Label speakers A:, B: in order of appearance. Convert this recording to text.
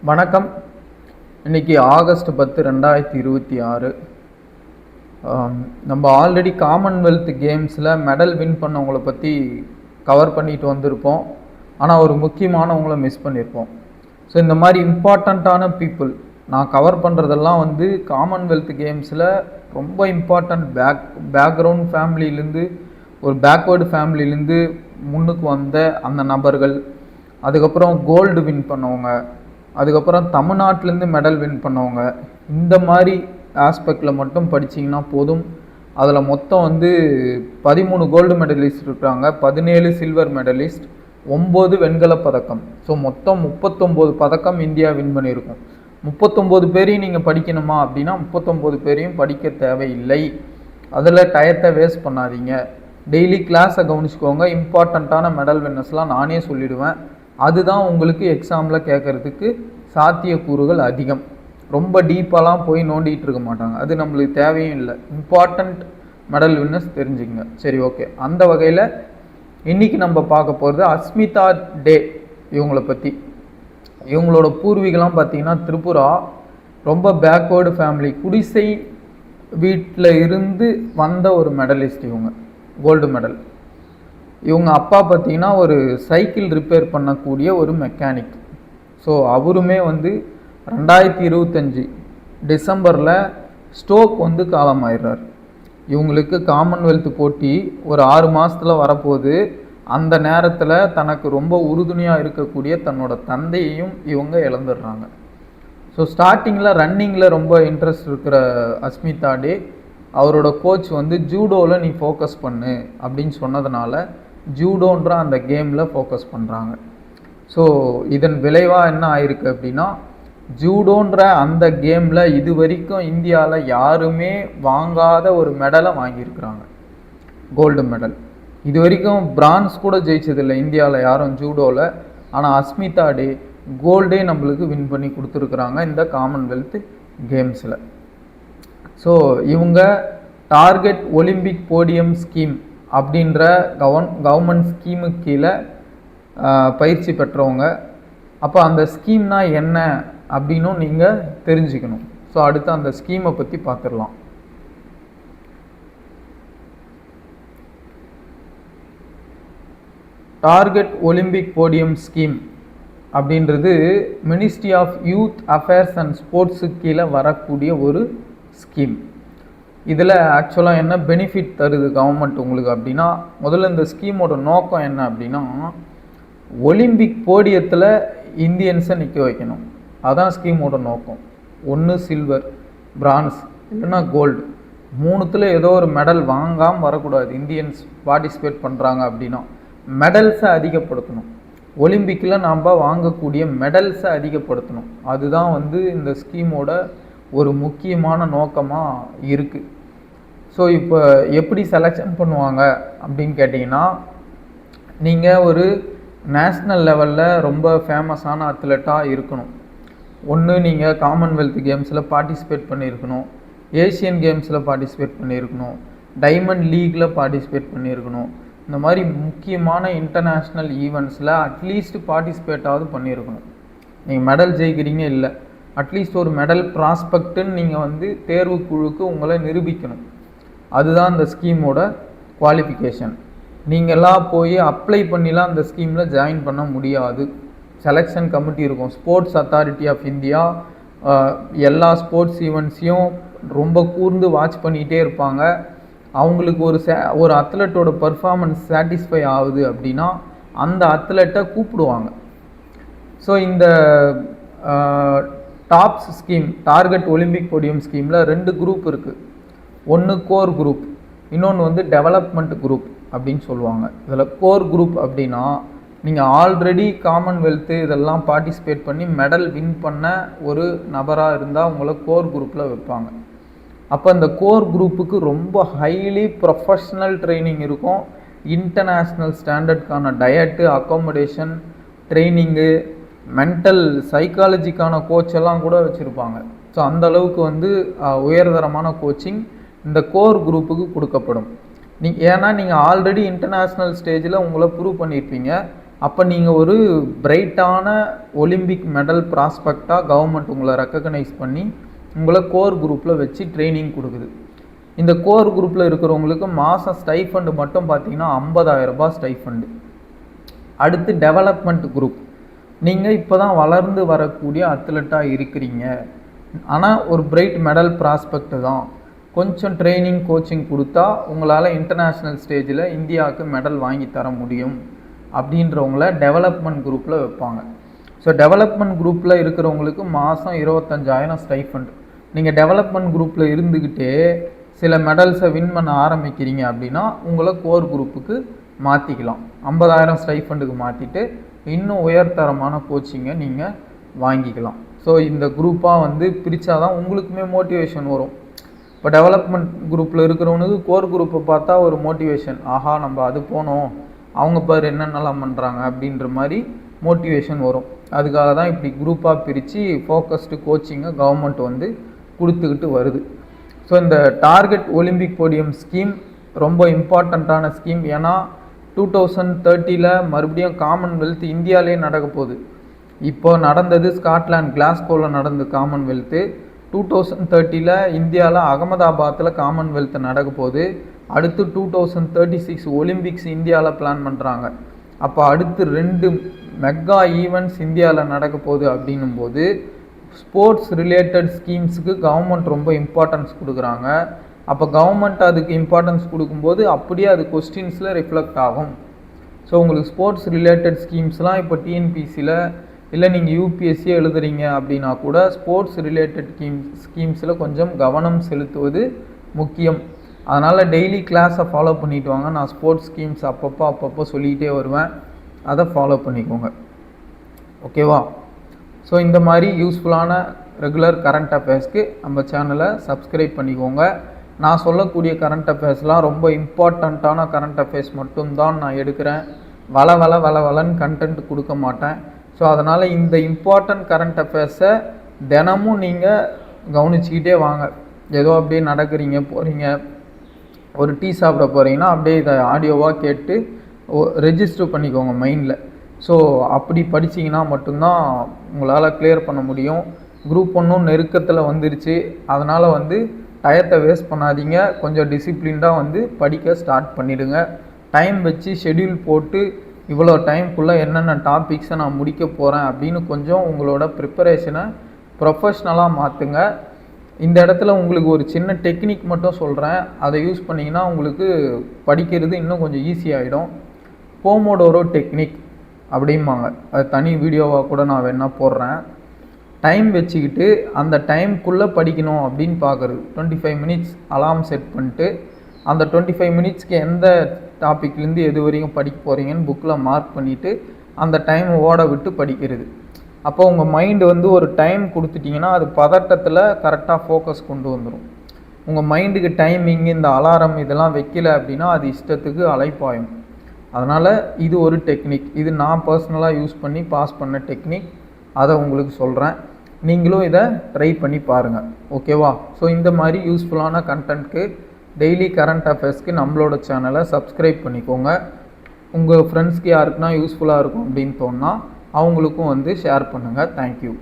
A: வணக்கம். இன்றைக்கி ஆகஸ்ட் 10, 2026. நம்ம ஆல்ரெடி காமன்வெல்த் கேம்ஸில் மெடல் வின் பண்ணவங்கள பற்றி கவர் பண்ணிட்டு வந்திருப்போம். ஆனால் ஒரு முக்கியமானவங்கள மிஸ் பண்ணியிருப்போம். ஸோ இந்த மாதிரி இம்பார்ட்டண்ட்டான பீப்புள் நான் கவர் பண்ணுறதெல்லாம் காமன்வெல்த் கேம்ஸில் ரொம்ப இம்பார்ட்டண்ட் பேக்ரவுண்ட் ஃபேமிலியிலேருந்து ஒரு பேக்வேர்டு ஃபேமிலியிலேருந்து முன்னுக்கு வந்த அந்த நபர்கள், அதுக்கப்புறம் கோல்டு வின் பண்ணவங்க, அதுக்கப்புறம் தமிழ்நாட்டிலேருந்து மெடல் வின் பண்ணவங்க, இந்த மாதிரி ஆஸ்பெக்டில் மட்டும் படிச்சிங்கன்னா போதும். அதில் மொத்தம் 13 கோல்டு மெடலிஸ்ட் இருக்கிறாங்க, 17 சில்வர் மெடலிஸ்ட், 9 வெண்கலப் பதக்கம். ஸோ மொத்தம் 39 பதக்கம் இந்தியா வின் பண்ணியிருக்கோம். 39 பேரையும் நீங்கள் படிக்கணுமா அப்படின்னா 39 பேரையும் படிக்க தேவையில்லை. அதில் டயத்தை வேஸ்ட் பண்ணாதீங்க. டெய்லி கிளாஸை கவனிச்சுக்கோங்க. இம்பார்ட்டண்ட்டான மெடல் வின்னர்ஸ்லாம் நானே சொல்லிவிடுவேன். அதுதான் உங்களுக்கு எக்ஸாமில் கேட்குறதுக்கு சாத்தியக்கூறுகள் அதிகம். ரொம்ப டீப்பாலாம் போய் நோண்டிகிட்டு இருக்க மாட்டாங்க. அது நம்மளுக்கு தேவையும் இல்லை. இம்பார்ட்டண்ட் மெடல் வின்னர்ஸ் தெரிஞ்சுங்க. சரி, ஓகே. அந்த வகையில் இன்றைக்கி நம்ம பார்க்க போகிறது அஸ்மிதா டே. இவங்களை பற்றி, இவங்களோட பூர்வீகம்லாம் பார்த்திங்கன்னா திரிபுரா. ரொம்ப பேக்வேர்டு ஃபேமிலி, குடிசை வீட்டில் இருந்து வந்த ஒரு மெடலிஸ்ட். இவங்க கோல்டு மெடல். இவங்க அப்பா பார்த்திங்கன்னா ஒரு சைக்கிள் ரிப்பேர் பண்ணக்கூடிய ஒரு மெக்கானிக். ஸோ அவருமே 2025 டிசம்பரில் ஸ்ட்ரோக் காலமாயிடுறார். இவங்களுக்கு காமன்வெல்த் போட்டி ஒரு 6 மாதத்தில் வரப்போகுது. அந்த நேரத்தில் தனக்கு ரொம்ப உறுதுணையாக இருக்கக்கூடிய தன்னோட தந்தையையும் இவங்க இழந்துடுறாங்க. ஸோ ஸ்டார்டிங்கில் ரன்னிங்கில் ரொம்ப இன்ட்ரெஸ்ட் இருக்கிற அஸ்மிதா டே, அவரோட கோச் ஜூடோவில் நீ ஃபோக்கஸ் பண்ணு அப்படின்னு சொன்னதுனால ஜூடோன்ற அந்த கேமில் ஃபோக்கஸ் பண்ணுறாங்க. ஸோ இதன் விளைவாக என்ன ஆயிருக்கு அப்படின்னா, ஜூடோன்ற அந்த கேமில் இது வரைக்கும் இந்தியாவில் யாருமே வாங்காத ஒரு மெடலை வாங்கியிருக்கிறாங்க, கோல்டு மெடல். இது வரைக்கும் பிரான்ஸ் கூட ஜெயிச்சதில்லை இந்தியாவில் யாரும் ஜூடோவில். ஆனால் அஸ்மிதா டே கோல்டே நம்மளுக்கு வின் பண்ணி கொடுத்துருக்குறாங்க இந்த காமன்வெல்த் கேம்ஸில். ஸோ இவங்க டார்கெட் ஒலிம்பிக் போடியம் ஸ்கீம் அப்படின்ற கவர்மெண்ட் ஸ்கீமுக்கு கீழே பயிற்சி பெற்றவங்க. அப்போ அந்த ஸ்கீம்னா என்ன அப்படின்னும் நீங்கள் தெரிஞ்சுக்கணும். ஸோ அடுத்து அந்த ஸ்கீமை பற்றி பார்த்துடலாம். டார்கெட் ஒலிம்பிக் போடியம் ஸ்கீம் அப்படின்றது ministry of youth affairs and ஸ்போர்ட்ஸுக்கு கீழே வரக்கூடிய ஒரு ஸ்கீம். இதில் ஆக்சுவலாக என்ன பெனிஃபிட் தருது கவர்மெண்ட் உங்களுக்கு அப்படின்னா, முதல்ல இந்த ஸ்கீமோட நோக்கம் என்ன அப்படின்னா, ஒலிம்பிக் போடியத்தில் இந்தியன்ஸை நிற்க வைக்கணும். அதுதான் ஸ்கீமோட நோக்கம். ஒன்று சில்வர், பிரான்ஸ், இல்லைன்னா கோல்டு, மூணுத்தில் ஏதோ ஒரு மெடல் வாங்காமல் வரக்கூடாது. இந்தியன்ஸ் பார்ட்டிசிபேட் பண்ணுறாங்க அப்படின்னா மெடல்ஸை அதிகப்படுத்தணும். ஒலிம்பிக்கில் நாம் வாங்கக்கூடிய மெடல்ஸை அதிகப்படுத்தணும். அதுதான் இந்த ஸ்கீமோட ஒரு முக்கியமான நோக்கமாக இருக்குது. ஸோ இப்போ எப்படி செலெக்ஷன் பண்ணுவாங்க அப்படின்னு கேட்டிங்கன்னா, நீங்கள் ஒரு நேஷ்னல் லெவலில் ரொம்ப ஃபேமஸான அத்லெட்டாக இருக்கணும். ஒன்று நீங்கள் காமன்வெல்த் கேம்ஸில் பார்ட்டிசிபேட் பண்ணியிருக்கணும், ஏஷியன் கேம்ஸில் பார்ட்டிசிபேட் பண்ணியிருக்கணும், டைமண்ட் லீக்கில் பார்ட்டிசிபேட் பண்ணியிருக்கணும். இந்த மாதிரி முக்கியமான இன்டர்நேஷ்னல் ஈவெண்ட்ஸில் அட்லீஸ்ட் பார்ட்டிசிபேட்டாவது பண்ணியிருக்கணும். நீங்கள் மெடல் ஜெயிக்கிறீங்க இல்லை, அட்லீஸ்ட் ஒரு மெடல் ப்ராஸ்பெக்ட்டுன்னு நீங்கள் தேர்வு குழுக்கு உங்களை நிரூபிக்கணும். அதுதான் இந்த ஸ்கீமோட குவாலிஃபிகேஷன். நீங்கள்லாம் போய் அப்ளை பண்ணிலாம் அந்த ஸ்கீமில் ஜாயின் பண்ண முடியாது. செலெக்ஷன் கமிட்டி இருக்கும். ஸ்போர்ட்ஸ் அத்தாரிட்டி ஆஃப் இந்தியா எல்லா ஸ்போர்ட்ஸ் ஈவெண்ட்ஸையும் ரொம்ப கூர்ந்து வாட்ச் பண்ணிகிட்டே இருப்பாங்க. அவங்களுக்கு ஒரு அத்லெட்டோட பர்ஃபார்மன்ஸ் சாட்டிஸ்ஃபை ஆகுது அப்படின்னா அந்த அத்லெட்டை கூப்பிடுவாங்க. ஸோ இந்த tops scheme, target Olympic podium ஸ்கீமில் 2 குரூப் இருக்குது. ஒன்று கோர் குரூப், இன்னொன்று டெவலப்மெண்ட் குரூப் அப்படின்னு சொல்லுவாங்க. இதில் கோர் குரூப் அப்படின்னா நீங்கள் ஆல்ரெடி காமன்வெல்த்து இதெல்லாம் பார்ட்டிசிபேட் பண்ணி மெடல் வின் பண்ண ஒரு நபராக இருந்தால் உங்களை கோர் குரூப்பில் வைப்பாங்க. அப்போ இந்த கோர் குரூப்புக்கு ரொம்ப ஹைலி ப்ரொஃபஷ்னல் ட்ரைனிங் இருக்கும். இன்டர்நேஷ்னல் ஸ்டாண்டர்டுக்கான டயட்டு, அக்காமடேஷன், ட்ரைனிங்கு, மென்டல் சைக்காலஜிக்கான கோச்செல்லாம் கூட வச்சுருப்பாங்க. ஸோ அந்தளவுக்கு உயர்தரமான கோச்சிங் இந்த கோர் குரூப்புக்கு கொடுக்கப்படும். ஏன்னா நீங்கள் ஆல்ரெடி இன்டர்நேஷ்னல் ஸ்டேஜில் உங்களை ப்ரூவ் பண்ணியிருப்பீங்க. அப்போ நீங்கள் ஒரு பிரைட்டான ஒலிம்பிக் மெடல் ப்ராஸ்பெக்டாக கவர்மெண்ட் உங்களை ரெக்கக்னைஸ் பண்ணி உங்களை கோர் குரூப்பில் வச்சு ட்ரைனிங் கொடுக்குது. இந்த கோர் குரூப்பில் இருக்கிறவங்களுக்கு மாதம் ஸ்டைஃபண்டு மட்டும் பார்த்தீங்கன்னா 50,000 ரூபாய் ஸ்டைஃபண்டு. அடுத்து டெவலப்மெண்ட் குரூப், நீங்கள் இப்போ தான் வளர்ந்து வரக்கூடிய அத்லட்டாக இருக்கிறீங்க, ஆனால் ஒரு பிரைட் மெடல் ப்ராஸ்பெக்ட் தான், கொஞ்சம் ட்ரைனிங் கோச்சிங் கொடுத்தா உங்களால் இன்டர்நேஷ்னல் ஸ்டேஜில் இந்தியாவுக்கு மெடல் வாங்கி தர முடியும் அப்படின்றவங்கள டெவலப்மெண்ட் குரூப்பில் வைப்பாங்க. ஸோ டெவலப்மெண்ட் குரூப்பில் இருக்கிறவங்களுக்கு மாதம் 25,000 ஸ்டைஃபண்ட். நீங்கள் டெவலப்மெண்ட் குரூப்பில் இருந்துக்கிட்டே சில மெடல்ஸை வின் பண்ண ஆரம்பிக்கிறீங்க அப்படின்னா உங்களை கோர் குரூப்புக்கு மாற்றிக்கலாம். 50,000 ஸ்டைஃபண்டுக்கு மாற்றிட்டு இன்னும் உயர்தரமான கோச்சிங்கை நீங்கள் வாங்கிக்கலாம். ஸோ இந்த குரூப்பாக வந்து பிரித்தா தான் உங்களுக்குமே மோட்டிவேஷன் வரும். இப்போ டெவலப்மெண்ட் குரூப்பில் இருக்கிறவனுக்கு கோர் குரூப்பை பார்த்தா ஒரு மோட்டிவேஷன், ஆஹா நம்ம அது போனோம், அவங்க பாரு என்னென்னலாம் பண்ணுறாங்க அப்படின்ற மாதிரி மோட்டிவேஷன் வரும். அதுக்காக தான் இப்படி குரூப்பாக பிரித்து ஃபோக்கஸ்டு கோச்சிங்கை கவர்மெண்ட் வந்து கொடுத்துக்கிட்டு வருது. ஸோ இந்த டார்கெட் ஒலிம்பிக் போடியம் ஸ்கீம் ரொம்ப இம்பார்ட்டண்ட்டான ஸ்கீம். ஏன்னா 2030 மறுபடியும் காமன்வெல்த் இந்தியாவிலே நடக்க போகுது. இப்போ நடந்தது ஸ்காட்லாண்ட் கிளாஸ்கோவில் நடந்த காமன்வெல்த்து. 2030 இந்தியாவில் அகமதாபாத்தில் காமன்வெல்த் நடக்க போகுது. அடுத்து 2036 ஒலிம்பிக்ஸ் இந்தியாவில் பிளான் பண்ணுறாங்க. அப்போ அடுத்து 2 மெகா ஈவெண்ட்ஸ் இந்தியாவில் நடக்க போகுது. அப்படின்னும் போது ஸ்போர்ட்ஸ் ரிலேட்டட் ஸ்கீம்ஸுக்கு கவர்மெண்ட் ரொம்ப இம்பார்ட்டன்ஸ் கொடுக்குறாங்க. அப்போ கவர்மெண்ட் அதுக்கு இம்பார்ட்டன்ஸ் கொடுக்கும்போது அப்படியே அது கொஸ்டின்ஸில் ரிஃப்ளெக்ட் ஆகும். ஸோ உங்களுக்கு ஸ்போர்ட்ஸ் ரிலேட்டட் ஸ்கீம்ஸ்லாம் இப்போ டிஎன்பிசியில் இல்லை நீங்கள் யூபிஎஸ்சியே எழுதுறீங்க அப்படின்னா கூட ஸ்போர்ட்ஸ் ரிலேட்டட் ஸ்கீம்ஸில் கொஞ்சம் கவனம் செலுத்துவது முக்கியம். அதனால் டெய்லி கிளாஸை ஃபாலோ பண்ணிட்டு வாங்க. நான் ஸ்போர்ட்ஸ் ஸ்கீம்ஸ் அப்பப்போ சொல்லிக்கிட்டே வருவேன், அதை ஃபாலோ பண்ணிக்கோங்க. ஓகேவா? ஸோ இந்த மாதிரி யூஸ்ஃபுல்லான ரெகுலர் கரண்ட் அஃபேர்ஸ்க்கு நம்ம சேனலை சப்ஸ்கிரைப் பண்ணிக்கோங்க. நான் சொல்லக்கூடிய கரண்ட் அஃபேர்ஸ்லாம் ரொம்ப இம்பார்ட்டண்ட்டான கரண்ட் அஃபேர்ஸ் மட்டும்தான் நான் எடுக்கிறேன். வளன்னு கண்டென்ட் கொடுக்க மாட்டேன். ஸோ அதனால் இந்த இம்பார்ட்டண்ட் கரண்ட் அஃபேர்ஸை தினமும் நீங்கள் கவனிச்சிக்கிட்டே வாங்க. ஏதோ அப்படியே நடக்கிறீங்க போகிறீங்க, ஒரு டீ சாப்பிட போகிறீங்கன்னா அப்படியே இதை ஆடியோவாக கேட்டு ரெஜிஸ்டர் பண்ணிக்கோங்க மைண்டில். ஸோ அப்படி படிச்சிங்கன்னா மட்டும்தான் உங்களால் கிளியர் பண்ண முடியும். குரூப் 1 நெருக்கத்தில் வந்துருச்சு. அதனால் வந்து டயத்தை வேஸ்ட் பண்ணாதீங்க, கொஞ்சம் டிசிப்ளின்டாக வந்து படிக்க ஸ்டார்ட் பண்ணிவிடுங்க. டைம் வச்சு ஷெட்யூல் போட்டு இவ்வளோ டைம்குள்ளே என்னென்ன டாபிக்ஸை நான் முடிக்க போகிறேன் அப்படின்னு கொஞ்சம் உங்களோட ப்ரிப்பரேஷனை ப்ரொஃபஷ்னலாக மாற்றுங்க. இந்த இடத்துல உங்களுக்கு ஒரு சின்ன டெக்னிக் மட்டும் சொல்கிறேன், அதை யூஸ் பண்ணிங்கன்னா உங்களுக்கு படிக்கிறது இன்னும் கொஞ்சம் ஈஸியாகிடும். போமோடோரோ டெக்னிக் அப்படிம்பாங்க, அது தனி வீடியோவாக கூட நான் வேணால் போடுறேன். டைம் வச்சுக்கிட்டு அந்த டைம்குள்ளே படிக்கணும் அப்படின்னு பார்க்குறது. 25 மினிட்ஸ் அலார்ம் செட் பண்ணிட்டு அந்த 25 மினிட்ஸ்க்கு எந்த டாப்பிக்லேருந்து எது வரைக்கும் படிக்க போகிறீங்கன்னு புக்கில் மார்க் பண்ணிவிட்டு அந்த டைம் ஓட விட்டு படிக்கிறது. அப்போ உங்கள் மைண்டு வந்து ஒரு டைம் கொடுத்துட்டிங்கன்னா அது பதட்டத்தில் கரெக்டாக ஃபோக்கஸ் கொண்டு வந்துடும். உங்கள் மைண்டுக்கு டைமிங் இந்த அலாரம் இதெல்லாம் வைக்கல அப்படின்னா அது இஷ்டத்துக்கு அலைப்பாயும். அதனால் இது ஒரு டெக்னிக், இது நான் பர்சனலாக யூஸ் பண்ணி பாஸ் பண்ண டெக்னிக், அதை உங்களுக்கு சொல்கிறேன். நீங்களும் இதை ட்ரை பண்ணி பாருங்கள். ஓகேவா? ஸோ இந்த மாதிரி யூஸ்ஃபுல்லான கண்டென்ட்க்கு டெய்லி கரண்ட் அஃபேர்ஸ்க்கு நம்மளோட சேனலை சப்ஸ்கிரைப் பண்ணிக்கோங்க. உங்கள் ஃப்ரெண்ட்ஸ்க்கு யாருக்குன்னா யூஸ்ஃபுல்லாக இருக்கும் அப்படின்னு தோணுனா அவங்களுக்கும் வந்து ஷேர் பண்ணுங்கள். தேங்க்யூ.